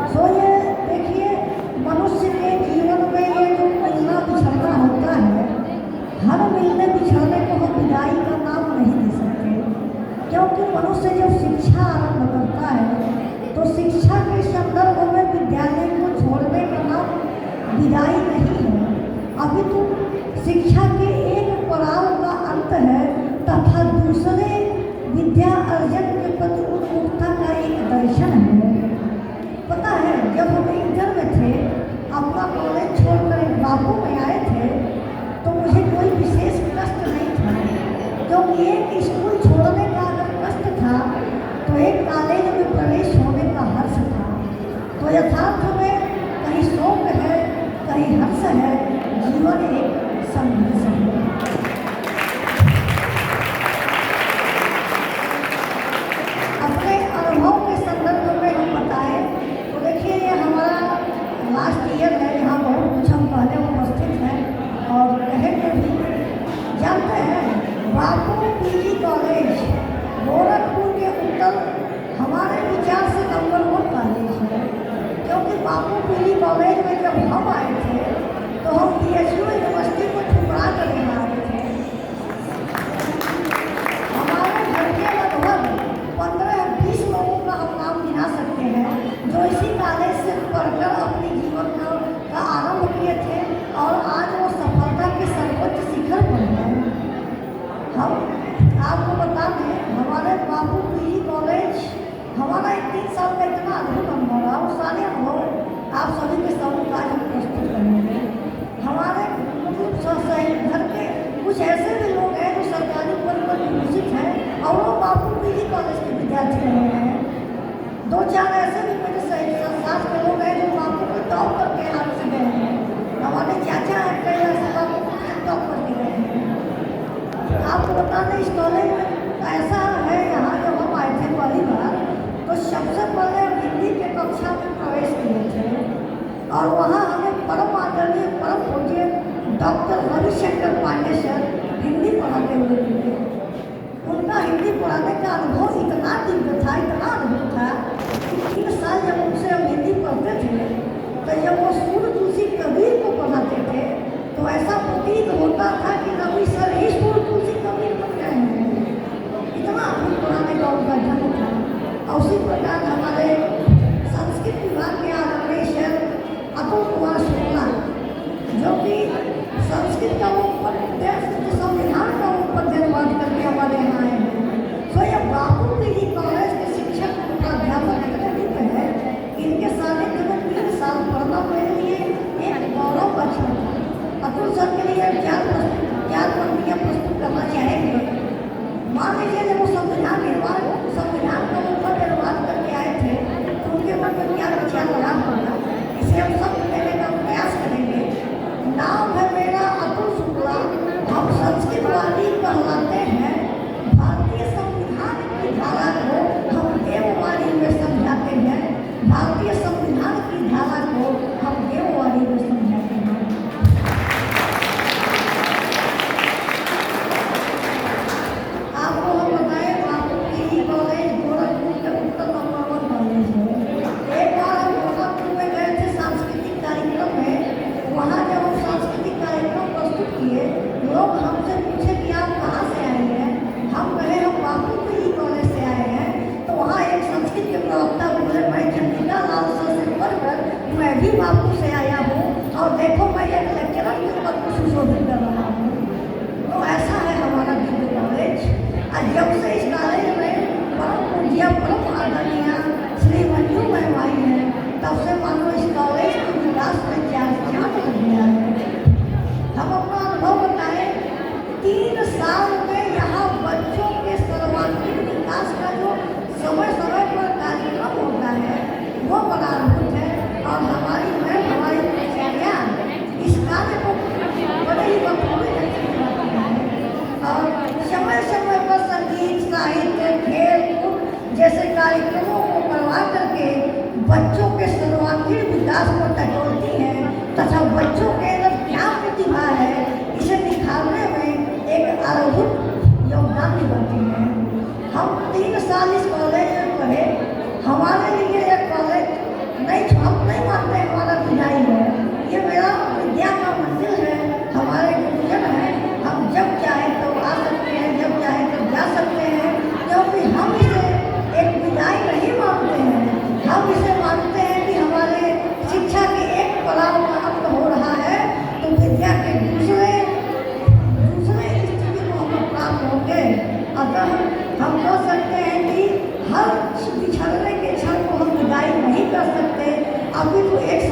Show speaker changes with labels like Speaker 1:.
Speaker 1: सो ये देखिए, मनुष्य के जीवन में ये जो मिलना बिछड़ना होता है, हर मिलने बिछड़ने को हम विदाई का नाम नहीं दे सकते, क्योंकि मनुष्य जब शिक्षा आरंभ करता है तो शिक्षा के संदर्भ में विद्यालय को छोड़ने का नाम विदाई नहीं है, अभी तो शिक्षा के एक पड़ाव का अंत है तथा दूसरे विद्या अर्जन के प्रति उन्मुखता का एक दर्शन है। पता है, जब हम इंटर में थे, अपना कॉलेज छोड़कर एक बापू में आए थे, तो मुझे कोई विशेष कष्ट नहीं था, क्योंकि एक स्कूल छोड़ने का अगर कष्ट था तो एक कॉलेज में प्रवेश होने का हर्ष था। तो यथार्थ में कहीं शोक है, कहीं हर्ष है, जीवन एक संघर्ष है। अपने अनुभव के संदर्भ में हम बताएं तो देखिए, ये हमारा लास्ट ईयर है, यहाँ बहुत कुछ हम पहले उपस्थित हैं और कहेंगे भी। जानते हैं, बापू पीजी कॉलेज गोरखपुर के उत्तर हमारे विचार से नंबर 1 कॉलेज है, क्योंकि बापू पीजी कॉलेज में जब हम आए थे तो हम PSU यूनिवर्सिटी को ठुकरा कर यहाँ आए थे। हमारे घर के लगभग 15-20 लोगों का हम नाम गिना सकते हैं जो इसी कॉलेज से पढ़कर अपने जीवन का आरंभ किए थे और आज वो सफलता के सर्वोच्च शिखर पर हैं। हम आपको बता दें, हमारे बापू पीजी कॉलेज हमारा 3 साल का इतना अद्भुत अनुभव रहा, वो सारे अनुभव आप सभी के सामने आज हम प्रस्तुत करेंगे। हमारे घर के कुछ ऐसे भी लोग हैं जो सरकारी पद पर नियोजित हैं और वो बापू पीजी कॉलेज के विद्यार्थी रहे हैं। 2-4 ऐसे भी मेरे साथ के लोग हैं जो बापू को टॉप करके यहाँ से गए हैं। हमारे चाचा हैं, कई ऐसे बापू को टॉप करके गए हैं। आपको बता दें, इस कॉलेज में ऐसा है, यहाँ जब हम आए थे पहली बार तो सबसे पहले हम हिंदी के कक्षा में प्रवेश किए थे और वहाँ हमें परम आदरणीय परम पूज्य डॉक्टर रविशंकर पांडे सर हिंदी पढ़ाते हुए मिले। उनका हिंदी पढ़ाने का अनुभव इतना दिव्य था, इतना अद्भुत था कि 3 साल जब उनसे हम हिंदी पढ़ते थे तो जब वो सूर्य तुलसी कबीर को पढ़ाते थे तो ऐसा प्रतीत होता था कि कभी सर ही सूर्य तुलसी कबीर बन गए हैं। इतना अद्भुत पढ़ाने का उनका ढंग था। और उसी प्रकार हमारे संस्कृत विभाग के आदरणीय सर अतुल कुमार शुक्ला, जो कि संस्कृत का संविधान का उपअध्ययन करके हमारे यहाँ आए हैं। तो यह बापू पीजी कॉलेज के शिक्षक प्राध्यापक इतने दिव्य है, इनके सानिध्य में 3 साल पढ़ना मेरे लिए एक गौरव का क्षण था। अतुल सर के लिए 4 पंक्तियाँ प्रस्तुत करना चाहेंगे। मान लीजिए, जब वो संविधान का ऊपर निर्माण करके आए थे तो उनके मन में क्या विचार लगा पड़ा, इसे हम सब लेने का प्रयास करेंगे। नाम है मेरा अतुल शुक्ला, हम संस्कृत वाली कहलाते हैं, भारतीय संविधान की धारा को हम देववाणी में समझाते हैं, भारतीय संविधान की धारा को हम देववाणी में समझाते हैं। आपको हम बताएं, बापू पीजी कॉलेज गोरखपुर के उत्तर नंबर 1 कॉलेज है। एक बार हम गोरखपुर में गए थे सांस्कृतिक कार्यक्रम में, वहाँ जब हम सांस्कृतिक कार्यक्रम प्रस्तुत किए, लोग हमसे पूछे कि आप कहाँ से आए हैं। हम कहे हम बापू पीजी कॉलेज से आए हैं, तो वहाँ एक संस्कृत के प्रवक्ता बोले, मैं चंद्रिका लाल सर से पढ़कर मैं भी बापू से आया हूँ और देखो मैं एक लेक्चरर के पद को सुशोभित कर रहा हूँ। तो ऐसा है हमारा दिव्य कॉलेज। और जब से इस कॉलेज में परम पूज्य परम आदरणीय श्री मंजू मैम आई हैं, तब से मानो इस कॉलेज के विकास में चाँद लग गया है। हम अपना अनुभव बताएं, 3 साल में यहाँ बच्चों के सर्वांगीण विकास का जो समय समय पर कार्यक्रम होता है वो बड़ा अद्भुत है। और हमारी मैम, हमारी प्राचार्या इस कार्य को बड़े ही बखूबी ढंग से करती हैं और समय समय पर संगीत, साहित्य, खेल कूद जैसे कार्यक्रमों को करवा करके बच्चों के सर्वांगीण विकास को टटोलती हैं तथा बच्चों के अंदर क्या प्रतिभा है इसे दिखाने में एक अद्भुत योगदान भी बनती है। हम 3 साल इस कॉलेज में पढ़े, हमारे लिए यह कॉलेज नहीं बिछड़ने के क्षण को हम विदाई नहीं कर सकते, अभी तो एक